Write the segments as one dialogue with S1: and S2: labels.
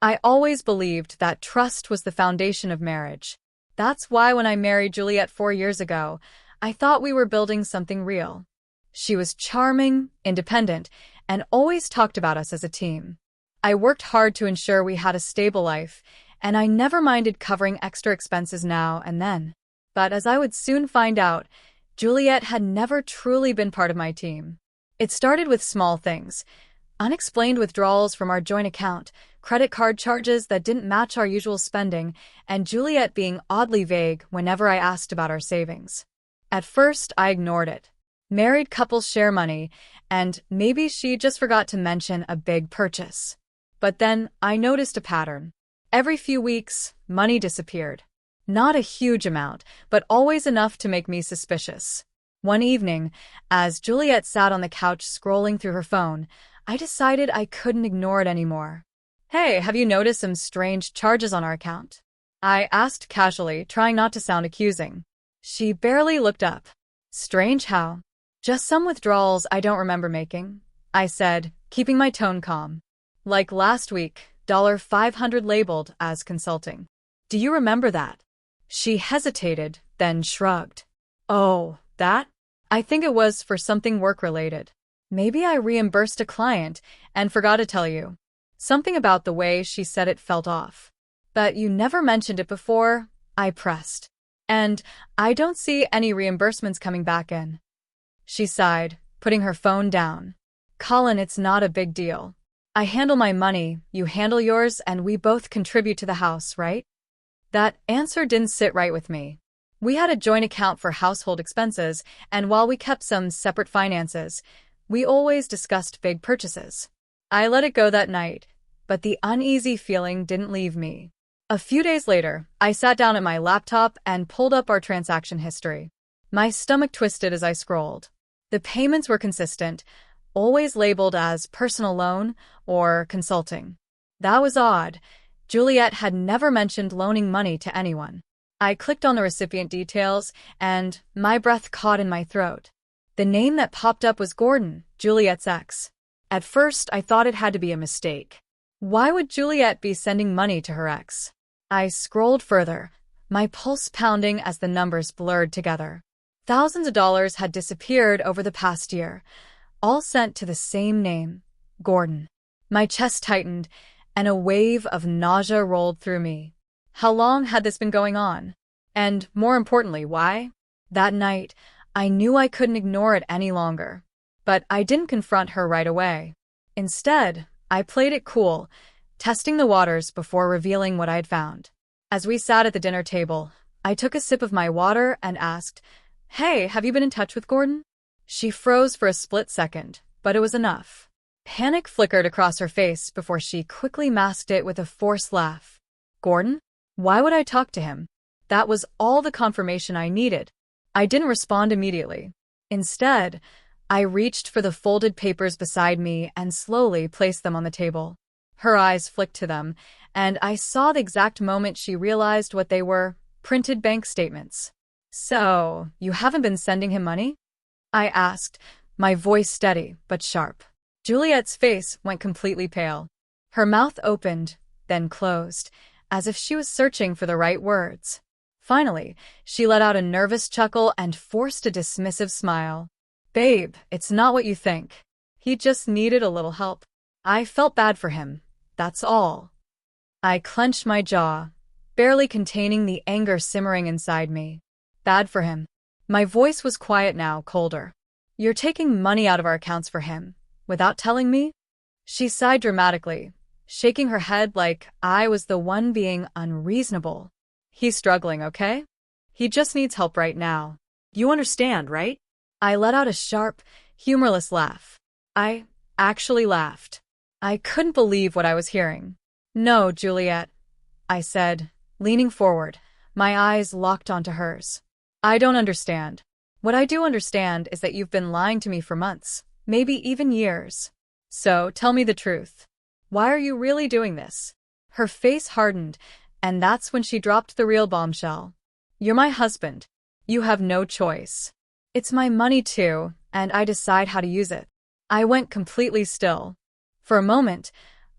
S1: I always believed that trust was the foundation of marriage. That's why when I married Juliet 4 years ago, I thought we were building something real. She was charming, independent, and always talked about us as a team. I worked hard to ensure we had a stable life, and I never minded covering extra expenses now and then. But as I would soon find out, Juliet had never truly been part of my team. It started with small things: unexplained withdrawals from our joint account, credit card charges that didn't match our usual spending, and Juliet being oddly vague whenever I asked about our savings. At first, I ignored it. Married couples share money, and maybe she just forgot to mention a big purchase. But then I noticed a pattern. Every few weeks, money disappeared. Not a huge amount, but always enough to make me suspicious. One evening, as Juliet sat on the couch scrolling through her phone, I decided I couldn't ignore it anymore. "Hey, have you noticed some strange charges on our account?" I asked casually, trying not to sound accusing. She barely looked up. "Strange how?" "Just some withdrawals I don't remember making," I said, keeping my tone calm. "Like last week, $500 labeled as consulting. Do you remember that?" She hesitated, then shrugged. "Oh, that? I think it was for something work-related. Maybe I reimbursed a client and forgot to tell you." Something about the way she said it felt off. "But you never mentioned it before," I pressed. "And I don't see any reimbursements coming back in." She sighed, putting her phone down. "Colin, it's not a big deal. I handle my money, you handle yours, and we both contribute to the house, right?" That answer didn't sit right with me. We had a joint account for household expenses, and while we kept some separate finances, we always discussed big purchases. I let it go that night, but the uneasy feeling didn't leave me. A few days later, I sat down at my laptop and pulled up our transaction history. My stomach twisted as I scrolled. The payments were consistent, always labeled as personal loan or consulting. That was odd. Juliet had never mentioned loaning money to anyone. I clicked on the recipient details, and my breath caught in my throat. The name that popped up was Gordon, Juliet's ex. At first, I thought it had to be a mistake. Why would Juliet be sending money to her ex? I scrolled further, my pulse pounding as the numbers blurred together. Thousands of dollars had disappeared over the past year, all sent to the same name, Gordon. My chest tightened, and a wave of nausea rolled through me. How long had this been going on? And, more importantly, why? That night, I knew I couldn't ignore it any longer. But I didn't confront her right away. Instead, I played it cool, testing the waters before revealing what I'd found. As we sat at the dinner table, I took a sip of my water and asked, "Hey, have you been in touch with Gordon?" She froze for a split second, but it was enough. Panic flickered across her face before she quickly masked it with a forced laugh. "Gordon? Why would I talk to him?" That was all the confirmation I needed. I didn't respond immediately. Instead, I reached for the folded papers beside me and slowly placed them on the table. Her eyes flicked to them, and I saw the exact moment she realized what they were: printed bank statements. "So, you haven't been sending him money?" I asked, my voice steady but sharp. Juliet's face went completely pale. Her mouth opened, then closed, as if she was searching for the right words. Finally, she let out a nervous chuckle and forced a dismissive smile. "Babe, it's not what you think. He just needed a little help. I felt bad for him, that's all." I clenched my jaw, barely containing the anger simmering inside me. Bad for him. My voice was quiet now, colder. "You're taking money out of our accounts for him, without telling me?" She sighed dramatically, shaking her head like I was the one being unreasonable. "He's struggling, okay? He just needs help right now. You understand, right?" I let out a sharp, humorless laugh. I actually laughed. I couldn't believe what I was hearing. "No, Juliet," I said, leaning forward, my eyes locked onto hers. "I don't understand. What I do understand is that you've been lying to me for months, maybe even years. So tell me the truth. Why are you really doing this?" Her face hardened, and that's when she dropped the real bombshell. "You're my husband. You have no choice. It's my money too, and I decide how to use it." I went completely still. For a moment,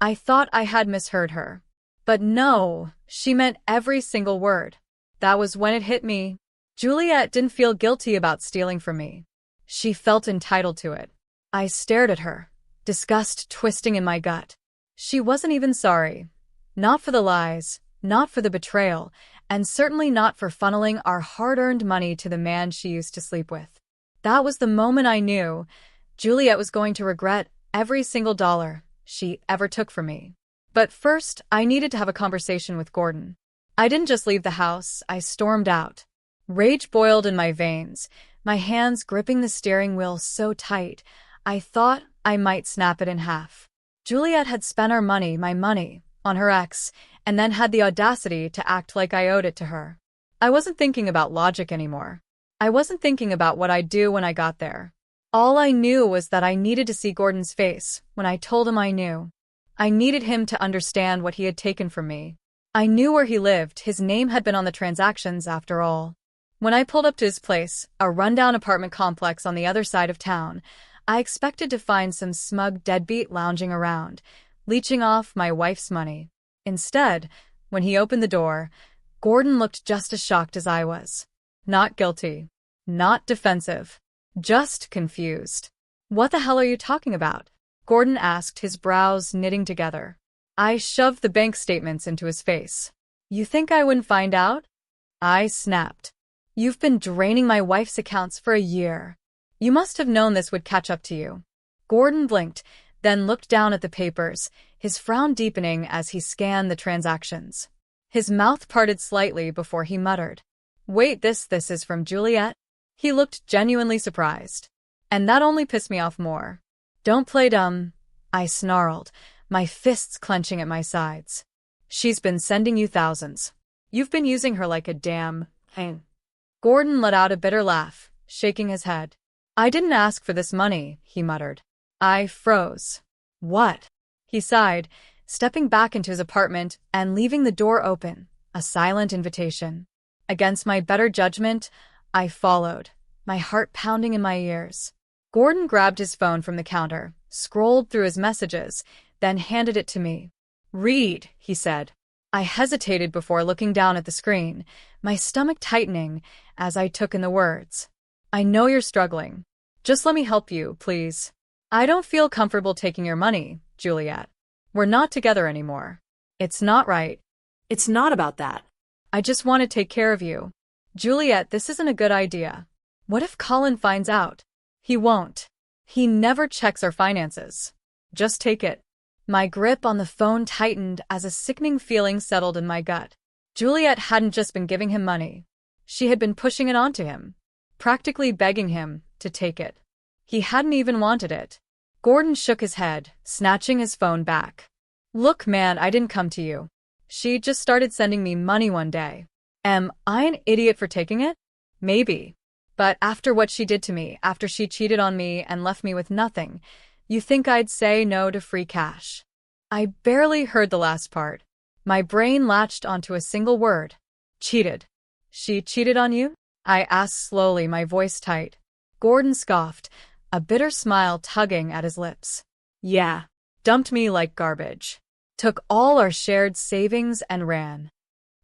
S1: I thought I had misheard her. But no, she meant every single word. That was when it hit me. Juliet didn't feel guilty about stealing from me. She felt entitled to it. I stared at her, disgust twisting in my gut. She wasn't even sorry. Not for the lies, not for the betrayal, and certainly not for funneling our hard-earned money to the man she used to sleep with. That was the moment I knew Juliet was going to regret every single dollar she ever took from me. But first, I needed to have a conversation with Gordon. I didn't just leave the house, I stormed out. Rage boiled in my veins, my hands gripping the steering wheel so tight, I thought I might snap it in half. Juliet had spent our money, my money, on her ex, and then had the audacity to act like I owed it to her. I wasn't thinking about logic anymore. I wasn't thinking about what I'd do when I got there. All I knew was that I needed to see Gordon's face when I told him I knew. I needed him to understand what he had taken from me. I knew where he lived, his name had been on the transactions after all. When I pulled up to his place, a rundown apartment complex on the other side of town, I expected to find some smug deadbeat lounging around, leeching off my wife's money. Instead, when he opened the door, Gordon looked just as shocked as I was. Not guilty. Not defensive. Just confused. "What the hell are you talking about?" Gordon asked, his brows knitting together. I shoved the bank statements into his face. "You think I wouldn't find out?" I snapped. "You've been draining my wife's accounts for a year. You must have known this would catch up to you." Gordon blinked, then looked down at the papers, his frown deepening as he scanned the transactions. His mouth parted slightly before he muttered, "Wait, this is from Juliet?" He looked genuinely surprised. And that only pissed me off more. "Don't play dumb," I snarled, my fists clenching at my sides. "She's been sending you thousands. You've been using her like a damn thing." Gordon let out a bitter laugh, shaking his head. "I didn't ask for this money," he muttered. I froze. "What?" He sighed, stepping back into his apartment and leaving the door open, a silent invitation. Against my better judgment, I followed, my heart pounding in my ears. Gordon grabbed his phone from the counter, scrolled through his messages, then handed it to me. "Read," he said. I hesitated before looking down at the screen, my stomach tightening as I took in the words. "I know you're struggling. Just let me help you, please. I don't feel comfortable taking your money, Juliet. We're not together anymore. It's not right. It's not about that. I just want to take care of you. Juliet, this isn't a good idea. What if Colin finds out? He won't. He never checks our finances. Just take it." My grip on the phone tightened as a sickening feeling settled in my gut. Juliet hadn't just been giving him money. She had been pushing it onto him, practically begging him to take it. He hadn't even wanted it. Gordon shook his head, snatching his phone back. "Look, man, I didn't come to you. She just started sending me money one day. Am I an idiot for taking it? Maybe. But after what she did to me, after she cheated on me and left me with nothing, you think I'd say no to free cash?" I barely heard the last part. My brain latched onto a single word. Cheated. "She cheated on you?" I asked slowly, my voice tight. Gordon scoffed, a bitter smile tugging at his lips. "Yeah. Dumped me like garbage. Took all our shared savings and ran."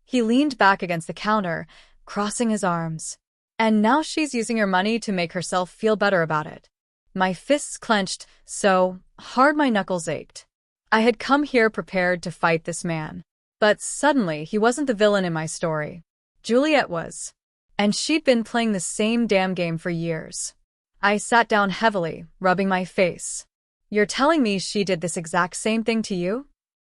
S1: He leaned back against the counter, crossing his arms. "And now she's using her money to make herself feel better about it." My fists clenched so hard my knuckles ached. I had come here prepared to fight this man. But suddenly, he wasn't the villain in my story. Juliet was. And she'd been playing the same damn game for years. I sat down heavily, rubbing my face. "You're telling me she did this exact same thing to you?"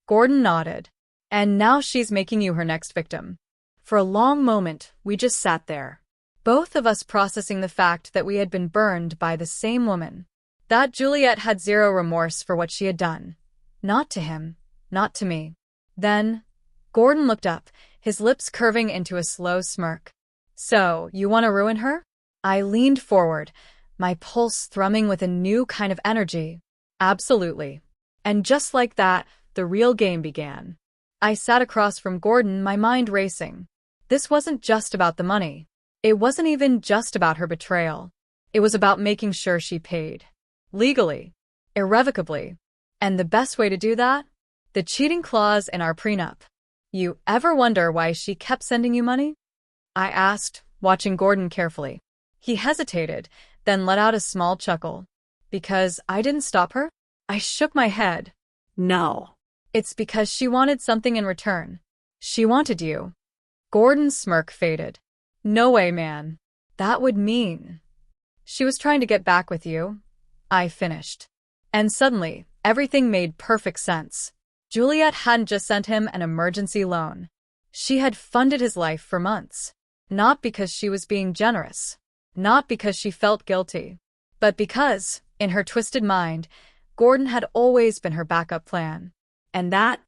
S1: Gordon nodded. "And now she's making you her next victim." For a long moment, we just sat there, both of us processing the fact that we had been burned by the same woman. That Juliet had zero remorse for what she had done. Not to him, not to me. Then, Gordon looked up, his lips curving into a slow smirk. "So, you want to ruin her?" I leaned forward, my pulse thrumming with a new kind of energy. "Absolutely." And just like that, the real game began. I sat across from Gordon, my mind racing. This wasn't just about the money. It wasn't even just about her betrayal. It was about making sure she paid. Legally. Irrevocably. And the best way to do that? The cheating clause in our prenup. You ever wonder why she kept sending you money? I asked, watching Gordon carefully. He hesitated, then let out a small chuckle. Because I didn't stop her? I shook my head.
S2: No.
S1: It's because she wanted something in return. She wanted you. Gordon's smirk faded. No way, man. That would mean. She was trying to get back with you. I finished. And suddenly, everything made perfect sense. Juliet hadn't just sent him an emergency loan. She had funded his life for months. Not because she was being generous. Not because she felt guilty. But because, in her twisted mind, Gordon had always been her backup plan. And that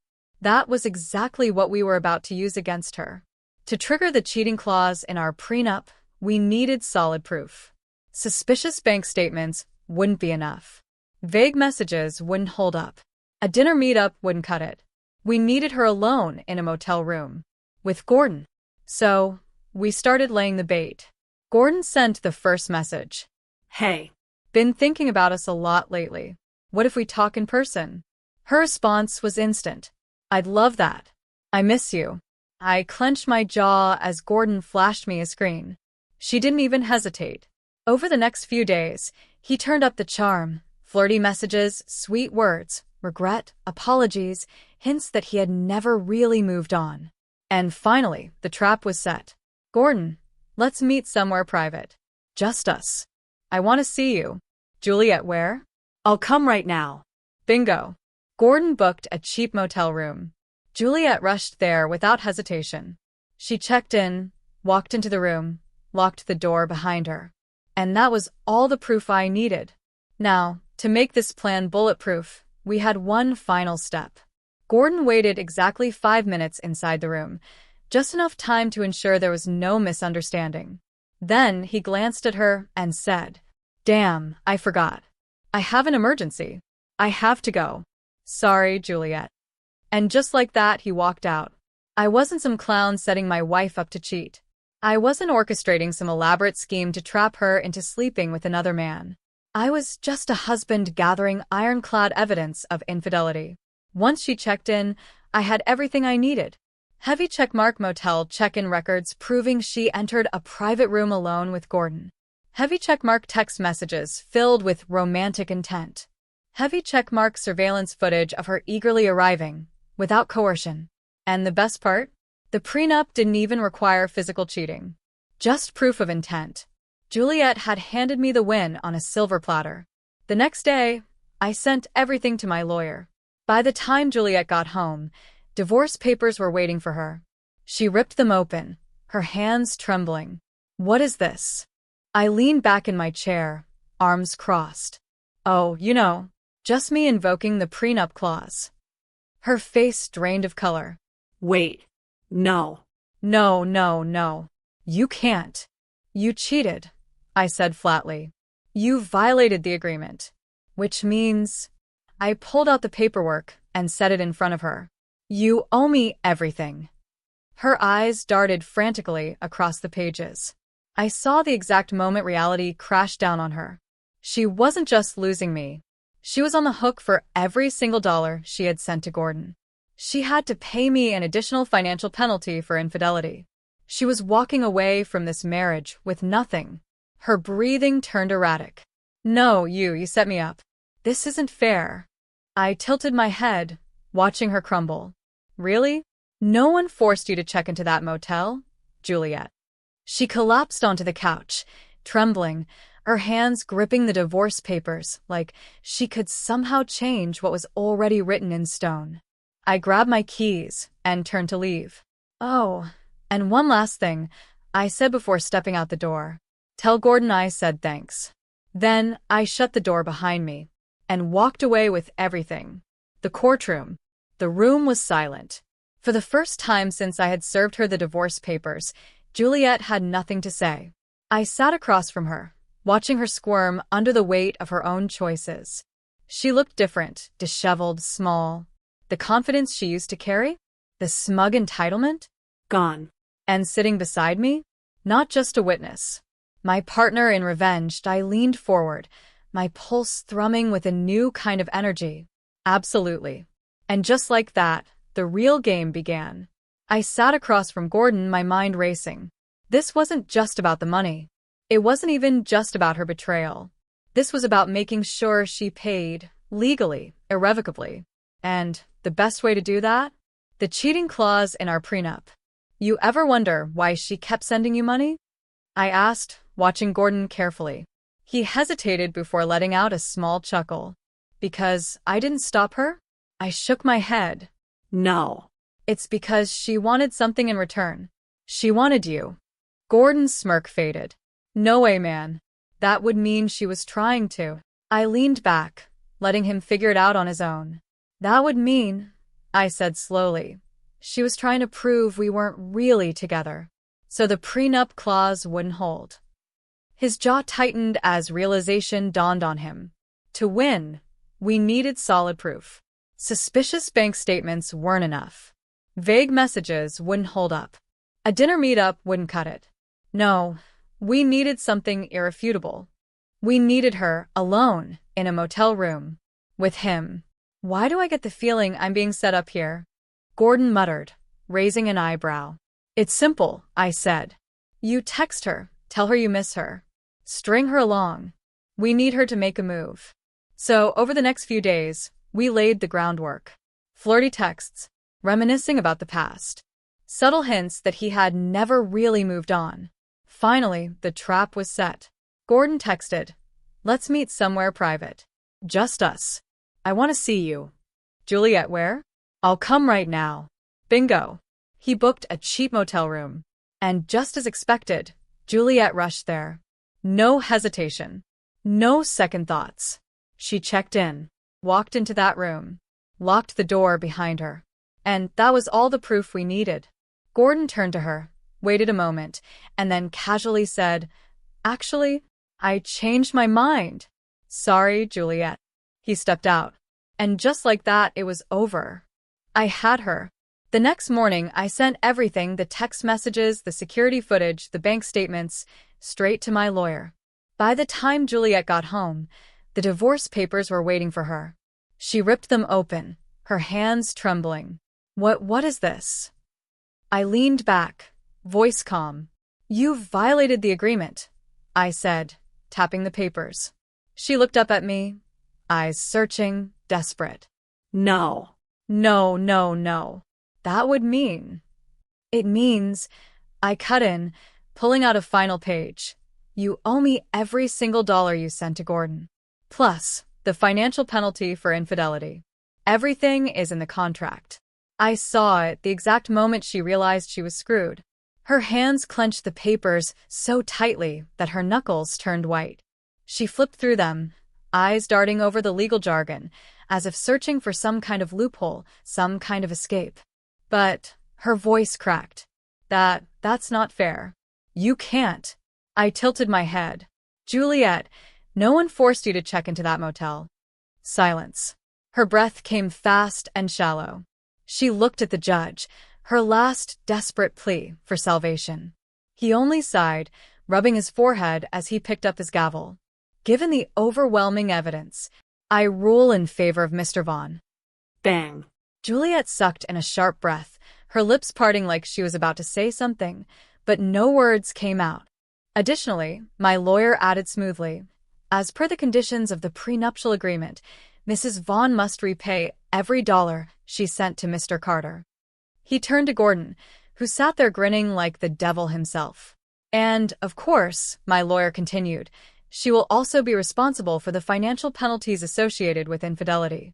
S1: was exactly what we were about to use against her. To trigger the cheating clause in our prenup, we needed solid proof. Suspicious bank statements wouldn't be enough. Vague messages wouldn't hold up. A dinner meetup wouldn't cut it. We needed her alone in a motel room. With Gordon. So, we started laying the bait. Gordon sent the first message.
S2: Hey.
S1: Been thinking about us a lot lately. What if we talk in person? Her response was instant. I'd love that. I miss you. I clenched my jaw as Gordon flashed me a screen. She didn't even hesitate. Over the next few days, he turned up the charm. Flirty messages, sweet words, regret, apologies, hints that he had never really moved on. And finally, the trap was set. Gordon, let's meet somewhere private. Just us. I want to see you. Juliet, where?
S2: I'll come right now.
S1: Bingo. Gordon booked a cheap motel room. Juliet rushed there without hesitation. She checked in, walked into the room, locked the door behind her. And that was all the proof I needed. Now, to make this plan bulletproof, we had one final step. Gordon waited exactly 5 minutes inside the room, just enough time to ensure there was no misunderstanding. Then he glanced at her and said, "Damn, I forgot. I have an emergency. I have to go. Sorry, Juliet." And just like that, he walked out. I wasn't some clown setting my wife up to cheat. I wasn't orchestrating some elaborate scheme to trap her into sleeping with another man. I was just a husband gathering ironclad evidence of infidelity. Once she checked in, I had everything I needed. Heavy checkmark motel check-in records proving she entered a private room alone with Gordon. Heavy checkmark text messages filled with romantic intent. Heavy checkmark surveillance footage of her eagerly arriving, without coercion. And the best part? The prenup didn't even require physical cheating. Just proof of intent. Juliet had handed me the win on a silver platter. The next day, I sent everything to my lawyer. By the time Juliet got home, divorce papers were waiting for her. She ripped them open, her hands trembling. What is this? I leaned back in my chair, arms crossed. Oh, just me invoking the prenup clause. Her face drained of color.
S2: Wait. No.
S1: No, no, no. You can't. You cheated, I said flatly. You violated the agreement. Which means... I pulled out the paperwork and set it in front of her. You owe me everything. Her eyes darted frantically across the pages. I saw the exact moment reality crashed down on her. She wasn't just losing me. She was on the hook for every single dollar she had sent to Gordon. She had to pay me an additional financial penalty for infidelity. She was walking away from this marriage with nothing. Her breathing turned erratic. No, you set me up. This isn't fair. I tilted my head, watching her crumble. Really? No one forced you to check into that motel, Juliet. She collapsed onto the couch, trembling, her hands gripping the divorce papers like she could somehow change what was already written in stone. I grabbed my keys and turned to leave. Oh, and one last thing, I said before stepping out the door. Tell Gordon I said thanks. Then I shut the door behind me and walked away with everything. The courtroom. The room was silent. For the first time since I had served her the divorce papers, Juliet had nothing to say. I sat across from her, watching her squirm under the weight of her own choices. She looked different, disheveled, small. The confidence she used to carry? The smug entitlement?
S2: Gone.
S1: And sitting beside me? Not just a witness. My partner in revenge, I leaned forward, my pulse thrumming with a new kind of energy. Absolutely. And just like that, the real game began. I sat across from Gordon, my mind racing. This wasn't just about the money. It wasn't even just about her betrayal. This was about making sure she paid, legally, irrevocably. And the best way to do that? The cheating clause in our prenup. You ever wonder why she kept sending you money? I asked, watching Gordon carefully. He hesitated before letting out a small chuckle. Because I didn't stop her? I shook my head.
S2: No.
S1: It's because she wanted something in return. She wanted you. Gordon's smirk faded. No way, man. That would mean she was trying to. I leaned back, letting him figure it out on his own. That would mean, I said slowly, she was trying to prove we weren't really together, so the prenup clause wouldn't hold. His jaw tightened as realization dawned on him. To win, we needed solid proof. Suspicious bank statements weren't enough. Vague messages wouldn't hold up. A dinner meetup wouldn't cut it. No, we needed something irrefutable. We needed her alone in a motel room with him. Why do I get the feeling I'm being set up here? Gordon muttered, raising an eyebrow. It's simple, I said. You text her, tell her you miss her. String her along. We need her to make a move. So, over the next few days, we laid the groundwork. Flirty texts, reminiscing about the past. Subtle hints that he had never really moved on. Finally, the trap was set. Gordon texted, "Let's meet somewhere private. Just us. I want to see you." Juliet, where? I'll come right now. Bingo. He booked a cheap motel room. And just as expected, Juliet rushed there. No hesitation. No second thoughts. She checked in, walked into that room, locked the door behind her. And that was all the proof we needed. Gordon turned to her, waited a moment, and then casually said, "Actually, I changed my mind. Sorry, Juliet." He stepped out. And just like that, it was over. I had her. The next morning, I sent everything, the text messages, the security footage, the bank statements, straight to my lawyer. By the time Juliet got home, the divorce papers were waiting for her. She ripped them open, her hands trembling. What is this?" I leaned back, voice calm. "You've violated the agreement," I said, tapping the papers. She looked up at me, eyes searching, desperate.
S2: No.
S1: No. That would mean. It means, I cut in, pulling out a final page. You owe me every single dollar you sent to Gordon. Plus, the financial penalty for infidelity. Everything is in the contract. I saw it the exact moment she realized she was screwed. Her hands clenched the papers so tightly that her knuckles turned white. She flipped through them, eyes darting over the legal jargon, as if searching for some kind of loophole, some kind of escape. But her voice cracked. That's not fair. You can't. I tilted my head. Juliet, no one forced you to check into that motel. Silence. Her breath came fast and shallow. She looked at the judge, her last desperate plea for salvation. He only sighed, rubbing his forehead as he picked up his gavel. Given the overwhelming evidence, I rule in favor of Mr. Vaughn.
S2: Bang.
S1: Juliet sucked in a sharp breath, her lips parting like she was about to say something, but no words came out. Additionally, my lawyer added smoothly, as per the conditions of the prenuptial agreement, Mrs. Vaughn must repay every dollar she sent to Mr. Carter. He turned to Gordon, who sat there grinning like the devil himself. And, of course, my lawyer continued, she will also be responsible for the financial penalties associated with infidelity.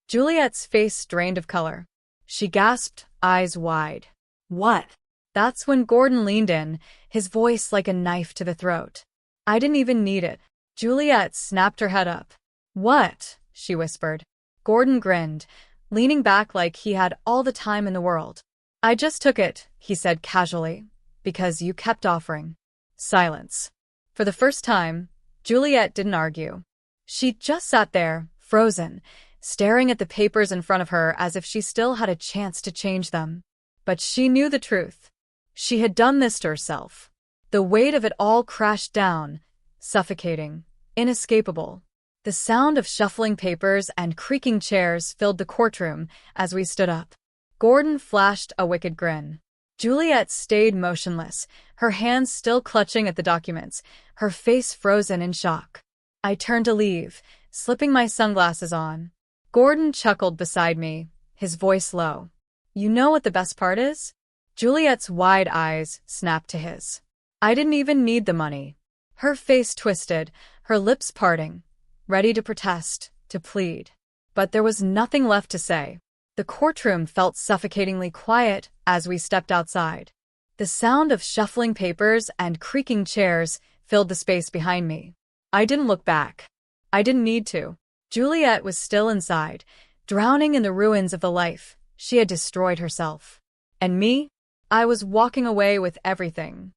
S1: Juliet's face drained of color. She gasped, eyes wide.
S2: What?
S1: That's when Gordon leaned in, his voice like a knife to the throat. I didn't even need it. Juliet snapped her head up. What? She whispered. Gordon grinned, leaning back like he had all the time in the world. I just took it, he said casually, because you kept offering. Silence. For the first time, Juliet didn't argue. She just sat there, frozen, staring at the papers in front of her as if she still had a chance to change them. But she knew the truth. She had done this to herself. The weight of it all crashed down, suffocating, inescapable. The sound of shuffling papers and creaking chairs filled the courtroom as we stood up. Gordon flashed a wicked grin. Juliet stayed motionless, her hands still clutching at the documents, her face frozen in shock. I turned to leave, slipping my sunglasses on. Gordon chuckled beside me, his voice low. You know what the best part is? Juliet's wide eyes snapped to his. I didn't even need the money. Her face twisted, her lips parting, ready to protest, to plead. But there was nothing left to say. The courtroom felt suffocatingly quiet as we stepped outside. The sound of shuffling papers and creaking chairs filled the space behind me. I didn't look back. I didn't need to. Juliet was still inside, drowning in the ruins of the life she had destroyed herself. And me? I was walking away with everything.